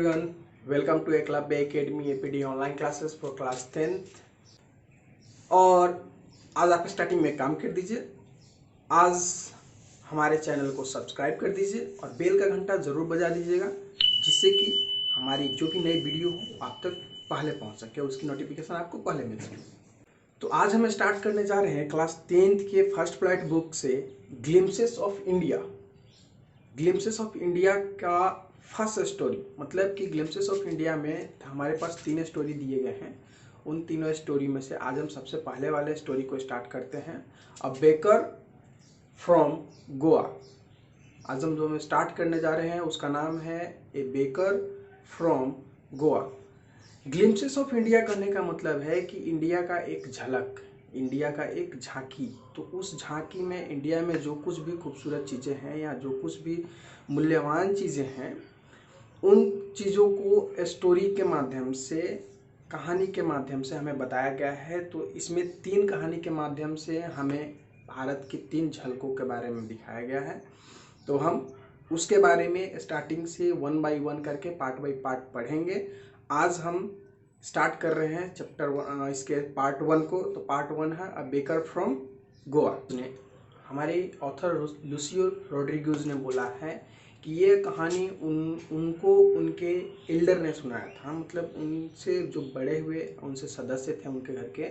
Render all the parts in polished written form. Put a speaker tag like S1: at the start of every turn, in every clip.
S1: everyone, welcome to Eklavya Academy APD online classes for class 10th। और आज आप starting में काम कर दीजिए। आज हमारे चैनल को सब्सक्राइब कर दीजिए और बेल का घंटा ज़रूर बजा दीजिएगा, जिससे कि हमारी जो भी नई वीडियो हो आप तक पहले पहुंच सके, उसकी नोटिफिकेशन आपको पहले मिल सके। तो आज हम स्टार्ट करने जा रहे हैं क्लास 10th के फर्स्ट फ्लाइट बुक से glimpses of India. Glimpses of India का फर्स्ट स्टोरी, मतलब कि ग्लिम्पसेस ऑफ इंडिया में हमारे पास 3 स्टोरी दिए गए हैं। उन तीनों स्टोरी में से आज हम सबसे पहले वाले स्टोरी को स्टार्ट करते हैं, अ बेकर फ्रॉम गोवा। आज हम जो स्टार्ट करने जा रहे हैं उसका नाम है ए baker from Goa. Glimpses of India करने का मतलब है कि इंडिया का एक झलक, इंडिया का एक झांकी। तो उस झांकी में इंडिया में जो कुछ भी खूबसूरत चीज़ें हैं या जो कुछ भी मूल्यवान चीज़ें हैं, उन चीज़ों को स्टोरी के माध्यम से, कहानी के माध्यम से हमें बताया गया है। तो इसमें 3 कहानी के माध्यम से हमें भारत की 3 झलकों के बारे में दिखाया गया है। तो हम उसके बारे में स्टार्टिंग से 1 बाय 1 करके पार्ट बाय पार्ट पढ़ेंगे। आज हम स्टार्ट कर रहे हैं चैप्टर इसके पार्ट 1 को। तो पार्ट 1 है अ बेकर फ्रॉम गोवा। हमारे ऑथर लुसियो रोड्रिगेज ने बोला है कि ये कहानी उनको उनके एल्डर ने सुनाया था, मतलब उनसे जो बड़े हुए, उनसे सदस्य थे उनके घर के,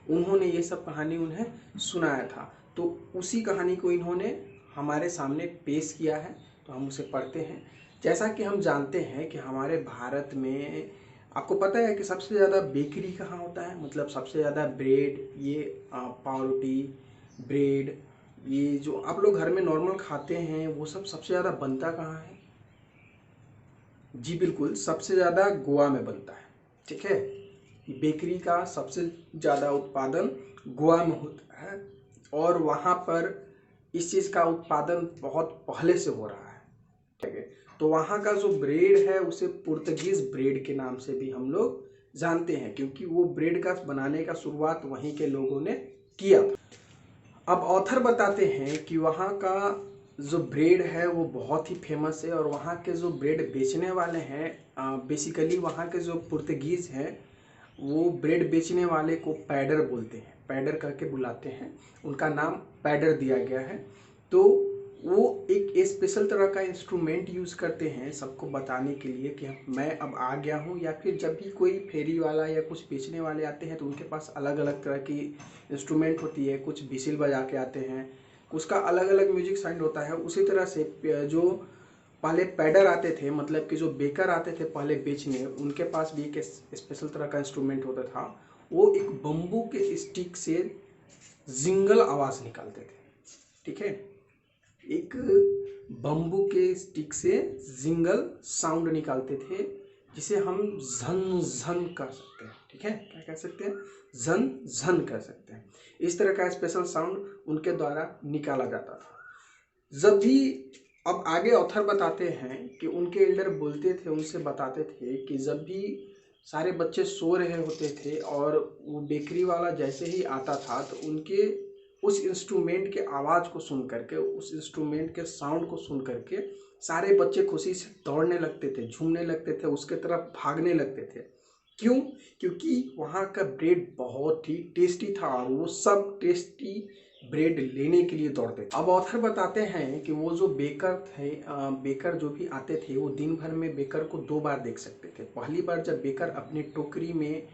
S1: उन्होंने ये सब कहानी उन्हें सुनाया था। तो उसी कहानी को इन्होंने हमारे सामने पेश किया है, तो हम उसे पढ़ते हैं। जैसा कि हम जानते हैं कि हमारे भारत में, आपको पता है कि सबसे ज़्यादा बेकरी कहाँ होता है, मतलब सबसे ज़्यादा ब्रेड, ये पावरोटी, ब्रेड, ये जो आप लोग घर में नॉर्मल खाते हैं, वो सब सबसे ज़्यादा बनता कहाँ है? जी बिल्कुल, सबसे ज़्यादा गोवा में बनता है। ठीक है, बेकरी का सबसे ज़्यादा उत्पादन गोवा में होता है और वहाँ पर इस चीज़ का उत्पादन बहुत पहले से हो रहा है। ठीक है, तो वहाँ का जो ब्रेड है उसे पुर्तगीज ब्रेड के नाम से भी हम लोग जानते हैं, क्योंकि वो ब्रेड का बनाने का शुरुआत वहीं के लोगों ने किया था। अब ऑथर बताते हैं कि वहाँ का जो ब्रेड है वो बहुत ही फेमस है और वहाँ के जो ब्रेड बेचने वाले हैं, बेसिकली वहाँ के जो पुर्तगीज हैं वो ब्रेड बेचने वाले को पैडर बोलते हैं, पैडर करके बुलाते हैं, उनका नाम पैडर दिया गया है। तो वो एक स्पेशल तरह का इंस्ट्रूमेंट यूज़ करते हैं सबको बताने के लिए कि मैं अब आ गया हूँ, या फिर जब भी कोई फेरी वाला या कुछ बेचने वाले आते हैं तो उनके पास अलग अलग तरह की इंस्ट्रूमेंट होती है। कुछ विसिल बजा के आते हैं, उसका अलग अलग म्यूजिक साउंड होता है। उसी तरह से जो पहले पैडर आते थे, मतलब कि जो बेकर आते थे पहले बेचने, उनके पास भी एक स्पेशल तरह का इंस्ट्रूमेंट होता था। वो एक बम्बू के स्टिक से जिंगल आवाज़ निकालते थे। ठीक है, एक बम्बू के स्टिक से जिंगल साउंड निकालते थे, जिसे हम झन झन कर सकते हैं। ठीक है, क्या कह सकते हैं? झन झन कर सकते हैं। इस तरह का स्पेशल साउंड उनके द्वारा निकाला जाता था। जब भी, अब आगे ऑथर बताते हैं कि उनके एल्डर बोलते थे, उनसे बताते थे कि जब भी सारे बच्चे सो रहे होते थे और वो बेकरी वाला जैसे ही आता था तो उनके उस इंस्ट्रूमेंट के आवाज़ को सुन करके, उस इंस्ट्रूमेंट के साउंड को सुन करके सारे बच्चे खुशी से दौड़ने लगते थे, झूमने लगते थे, उसके तरफ भागने लगते थे। क्यों? क्योंकि वहाँ का ब्रेड बहुत ही टेस्टी था और वो सब टेस्टी ब्रेड लेने के लिए दौड़ते थे। अब ऑथर बताते हैं कि वो जो बेकर थे, बेकर जो भी आते थे, वो दिन भर में बेकर को 2 बार देख सकते थे। पहली बार जब बेकर अपनी टोकरी में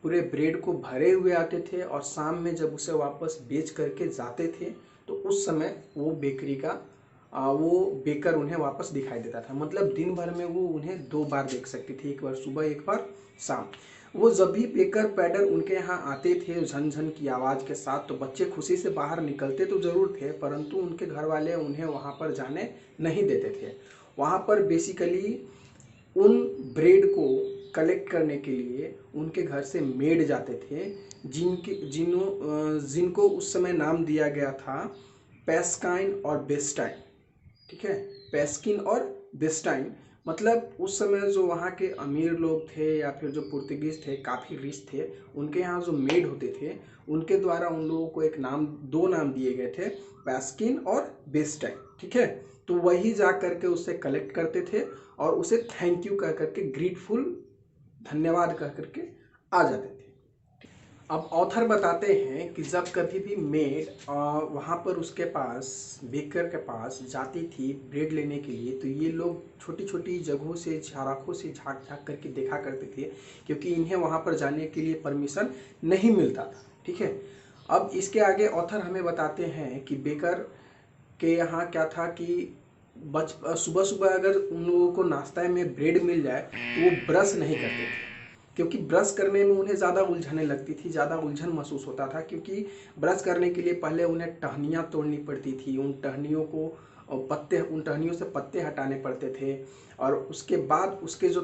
S1: पूरे ब्रेड को भरे हुए आते थे और शाम में जब उसे वापस बेच करके जाते थे, तो उस समय वो बेकरी का वो बेकर उन्हें वापस दिखाई देता था। मतलब दिन भर में वो उन्हें 2 बार देख सकती थी, एक बार सुबह, एक बार शाम। वो जब भी बेकर पैडर उनके यहाँ आते थे झन-झन की आवाज़ के साथ, तो बच्चे खुशी से बाहर निकलते तो ज़रूर थे, परंतु उनके घर वाले उन्हें वहाँ पर जाने नहीं देते थे। वहाँ पर बेसिकली उन ब्रेड को कलेक्ट करने के लिए उनके घर से मेड जाते थे, जिनको उस समय नाम दिया गया था पैस्काइन और बेस्टाइन। ठीक है, पैस्किन और बेस्टाइन, मतलब उस समय जो वहाँ के अमीर लोग थे या फिर जो पुर्तगीज थे, काफ़ी रिच थे, उनके यहाँ जो मेड होते थे उनके द्वारा उन लोगों को एक नाम, दो नाम दिए गए थे, पैस्किन और बेस्टैक। ठीक है, तो वही जा करके उससे कलेक्ट करते थे और उसे थैंक यू कह करके, ग्रेटफुल, धन्यवाद कह करके आ जाते थे। अब ऑथर बताते हैं कि जब कभी भी मेड वहाँ पर उसके पास, बेकर के पास जाती थी ब्रेड लेने के लिए, तो ये लोग छोटी छोटी जगहों से, झारखों से झाँक झाँक करके देखा करते थे, क्योंकि इन्हें वहाँ पर जाने के लिए परमिशन नहीं मिलता था। ठीक है, अब इसके आगे ऑथर हमें बताते हैं कि बेकर के यहाँ क्या था कि सुबह सुबह अगर उन लोगों को नाश्ता में ब्रेड मिल जाए तो वो ब्रश नहीं करते थे, क्योंकि ब्रश करने में उन्हें ज़्यादा उलझने लगती थी, ज़्यादा उलझन महसूस होता था, क्योंकि ब्रश करने के लिए पहले उन्हें टहनियाँ तोड़नी पड़ती थी, उन टहनियों से पत्ते हटाने पड़ते थे, और उसके बाद उसके जो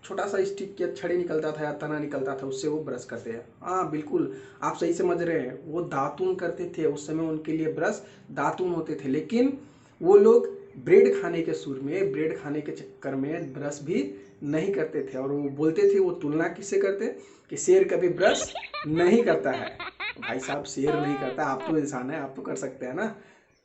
S1: छोटा सा स्टिक या छड़ी निकलता था या तना निकलता था, उससे वो ब्रश करते हैं। हाँ बिल्कुल, आप सही समझ रहे हैं, वो दातून करते थे। उस समय उनके लिए ब्रश दातून होते थे, लेकिन वो लोग ब्रेड खाने के सुर में, ब्रेड खाने के चक्कर में ब्रश भी नहीं करते थे। और वो बोलते थे, वो तुलना किससे करते कि शेर कभी ब्रश नहीं करता है। भाई साहब, शेर नहीं करता, आप तो इंसान है, आप तो कर सकते हैं ना।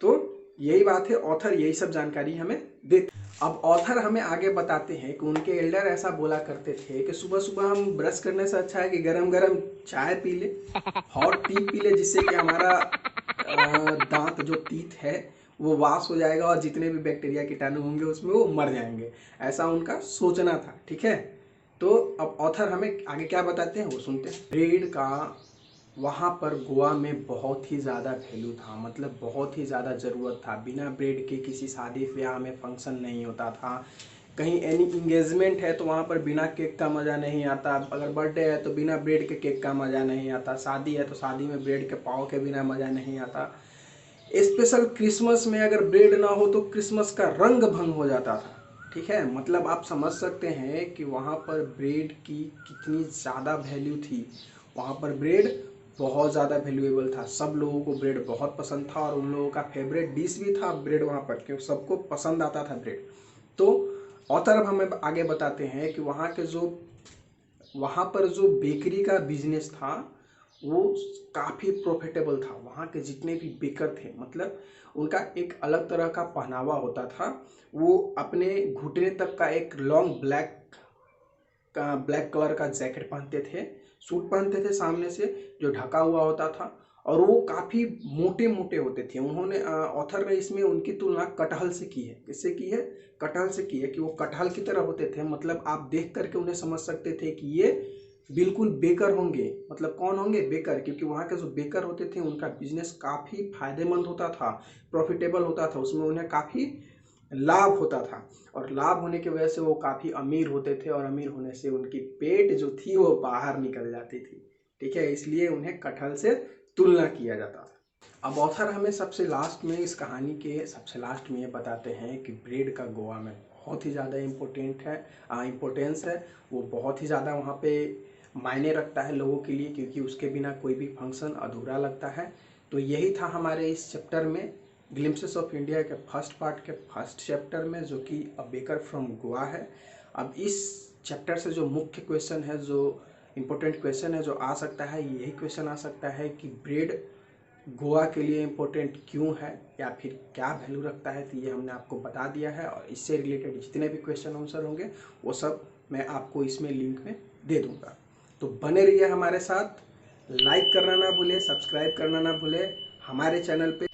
S1: तो यही बात है, ऑथर यही सब जानकारी हमें देते। अब ऑथर हमें आगे बताते हैं कि उनके एल्डर ऐसा बोला करते थे कि सुबह सुबह हम ब्रश करने से अच्छा है कि गरम गरम चाय पी ले, हॉट टी पी ले, जिससे कि हमारा दांत जो टीथ है वो वाश हो जाएगा और जितने भी बैक्टीरिया कीटाणु होंगे उसमें वो मर जाएंगे। ऐसा उनका सोचना था। ठीक है, तो अब ऑथर हमें आगे क्या बताते हैं वो सुनते हैं। ब्रेड का वहाँ पर गोवा में बहुत ही ज़्यादा वैल्यू था, मतलब बहुत ही ज़्यादा ज़रूरत था। बिना ब्रेड के किसी शादी ब्याह में फंक्शन नहीं होता था, कहीं एनी इंगेजमेंट है तो वहाँ पर बिना केक का मज़ा नहीं आता, अगर बर्थडे है तो बिना ब्रेड के केक का मज़ा नहीं आता, शादी है तो शादी में ब्रेड के पाव के बिना मज़ा नहीं आता, स्पेशल क्रिसमस में अगर ब्रेड ना हो तो क्रिसमस का रंग भंग हो जाता था। ठीक है, मतलब आप समझ सकते हैं कि वहाँ पर ब्रेड की कितनी ज़्यादा वैल्यू थी। वहाँ पर ब्रेड बहुत ज़्यादा वैल्यूएबल था, सब लोगों को ब्रेड बहुत पसंद था, और उन लोगों का फेवरेट डिश भी था ब्रेड वहाँ पर, क्योंकि सबको पसंद आता था ब्रेड। तो ऑथर अब हमें आगे बताते हैं कि वहाँ पर जो बेकरी का बिजनेस था वो काफ़ी प्रॉफिटेबल था। वहाँ के जितने भी बेकर थे, मतलब उनका एक अलग तरह का पहनावा होता था। वो अपने घुटने तक का एक लॉन्ग ब्लैक कलर का जैकेट पहनते थे, सूट पहनते थे सामने से जो ढका हुआ होता था, और वो काफ़ी मोटे मोटे होते थे। उन्होंने ऑथर ने इसमें उनकी तुलना कटहल से की है। किससे की है? कटहल से की है, कि वो कटहल की तरह होते थे। मतलब आप देख करके उन्हें समझ सकते थे कि ये बिल्कुल बेकर होंगे। मतलब कौन होंगे? बेकर, क्योंकि वहाँ के जो बेकर होते थे उनका बिजनेस काफ़ी फायदेमंद होता था, प्रॉफिटेबल होता था, उसमें उन्हें काफ़ी लाभ होता था, और लाभ होने की वजह से वो काफ़ी अमीर होते थे, और अमीर होने से उनकी पेट जो थी वो बाहर निकल जाती थी। ठीक है, इसलिए उन्हें कटहल से तुलना किया जाता था। अब ऑथर हमें सबसे लास्ट में, इस कहानी के सबसे लास्ट में ये बताते हैं कि ब्रेड का गोवा में बहुत ही ज़्यादा इम्पोर्टेंस है। वो बहुत ही ज़्यादा वहाँ पे मायने रखता है लोगों के लिए, क्योंकि उसके बिना कोई भी फंक्शन अधूरा लगता है। तो यही था हमारे इस चैप्टर में, ग्लिम्पसेस ऑफ इंडिया के फर्स्ट पार्ट के फर्स्ट चैप्टर में, जो कि अ बेकर फ्रॉम गोवा है। अब इस चैप्टर से जो मुख्य क्वेश्चन है, जो इम्पोर्टेंट क्वेश्चन है जो आ सकता है, यही क्वेश्चन आ सकता है कि ब्रेड गोवा के लिए इम्पोर्टेंट क्यों है, या फिर क्या वैल्यू रखता है। तो ये हमने आपको बता दिया है, और इससे रिलेटेड जितने भी क्वेश्चन आंसर होंगे वो सब मैं आपको इसमें लिंक में दे दूंगा। तो बने रहिए हमारे साथ, लाइक करना ना भूले, सब्सक्राइब करना ना भूले हमारे चैनल पे।